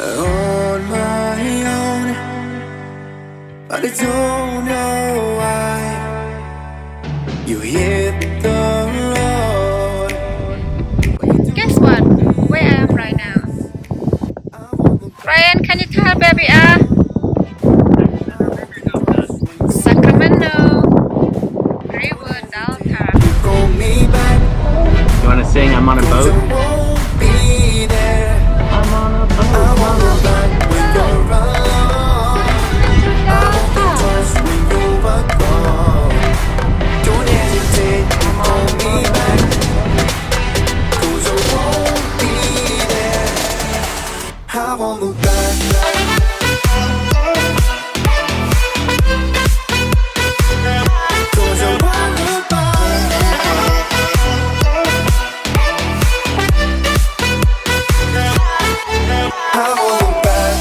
on my own, but I don't know why you hit the road. Guess what? Where I am right now? Ryan, can you tell where we are? Sacramento, River Delta. Call me back, You want to sing I'm on a 'cause I boat? won't be there. I'm on a boat. I won't go back when you're alone. I won't be touched when you are gone. Don't hesitate to call me back, 'cause I won't be there. I won't look back. 'Cause I won't look back. I won't look back.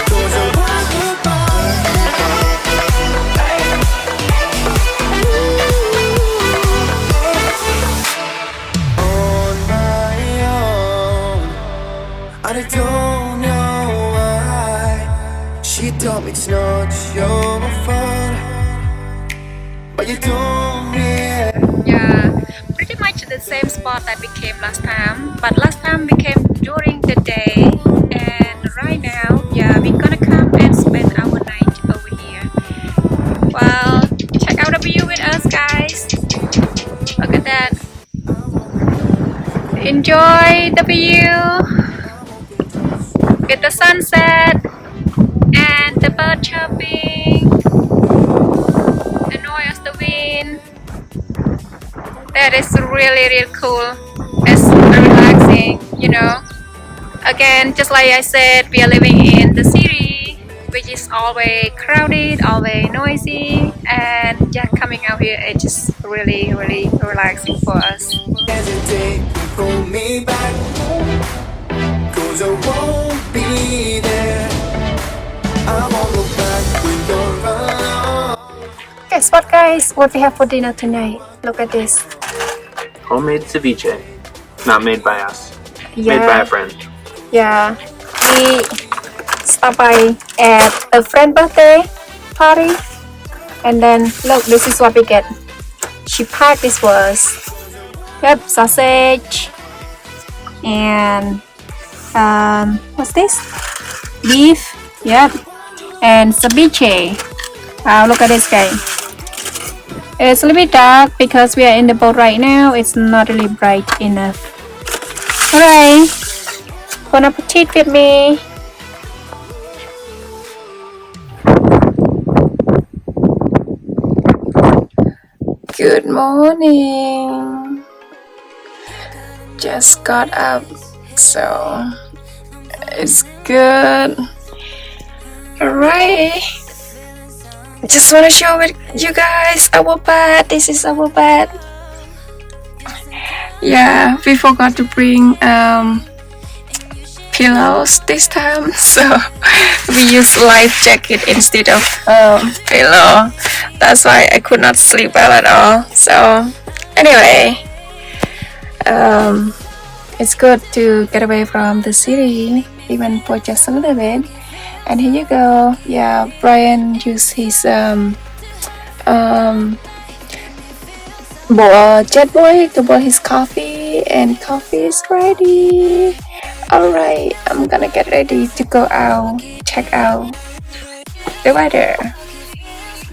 'Cause I won't look back. On my own, and I don't know why. She told me it's not your fault, but you told me. Yeah, pretty much the same spot that we came last time. But last time we came during the day, and right now, yeah, we're gonna come and spend our night over here. Well, check out the view with us, guys. Look at that. Enjoy the view. Get the sunset and the bird chirping, the noise of the wind. That is really cool. It's relaxing, you know. Again, just like I said, we are living in the city, which is always crowded, always noisy, and yeah, coming out here it's just really relaxing for us. Hesitate, pull me back, 'cause I won't be there. I won't look back when you're alone. Guess what, guys? What we have for dinner tonight? Look at this. Homemade ceviche. Not made by us. Made by a friend. Yeah, we stopped by at a friend birthday party, and then look, this is what we get. She packed this for us. Yep, sausage and what's this? Beef. Yep, and ceviche. Wow, look at this guy. It's a little bit dark because we are in the boat right now. It's not really bright enough. Alright, bon appetit with me. Good morning. Just got up, so it's good. Alright. Just want to show it you guys our bed. This is our bed. Yeah, we forgot to bring pillows this time, so we use life jacket instead of pillow. That's why I could not sleep well at all. So anyway, it's good to get away from the city, even for just a little bit. And here you go. Yeah, Brian used his jet boy to boil his coffee, and coffee is ready. Alright, I'm gonna get ready to go out, check out the weather.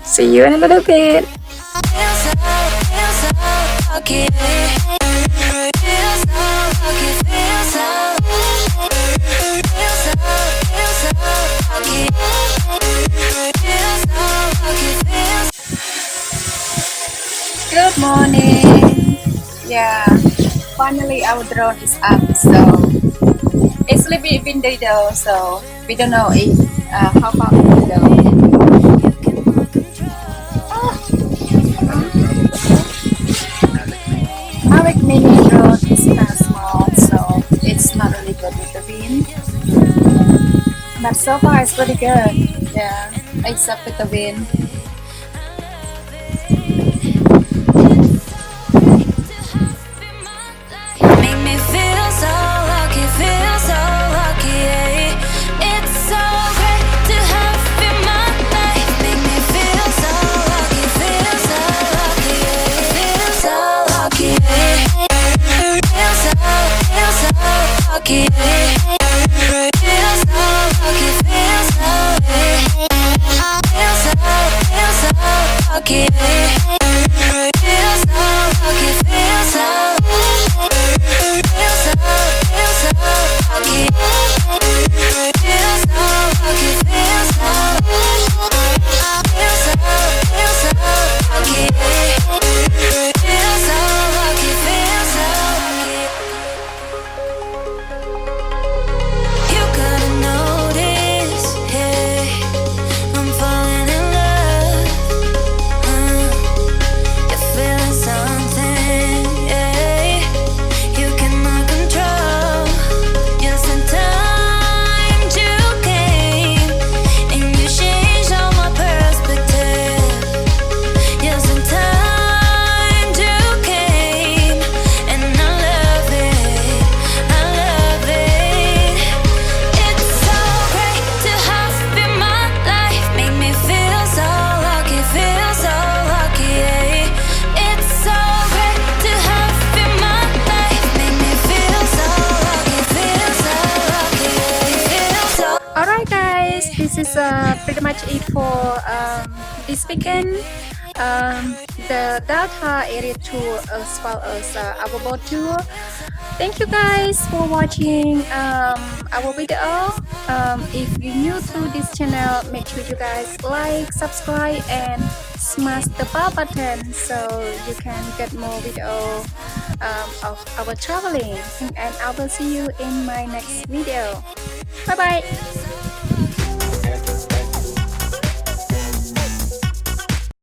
See you in a little bit. Good morning. Yeah, finally our drone is up, so it's a little bit windy though, so we don't know if how far we can go. Our mini drone is kind of small, so it's not really good with the wind. But so far it's pretty good. Yeah, except with the wind. lucky. Feel so lucky, feel so feel so lucky. Feel so lucky, feel so feel so lucky. Feel so lucky, feel so feel so lucky. Feel so lucky, feel so lucky. You gotta notice, hey, I'm falling in love. You're feeling something, yeah, you cannot control. Yes, in time you came and you changed all my perspective. Yes, in time you came and I love it, I love it. It's so great to have you in my life, make me feel so lucky, yeah. It's so great to have you in my life, make me feel so lucky, yeah. Alright guys, this is pretty much it for this weekend. The Delta area tour as well as our boat tour. Thank you guys for watching our video. If you're new to this channel, make sure you guys like, subscribe and smash the bell button so you can get more video of our traveling. And I will see you in my next video. Bye bye.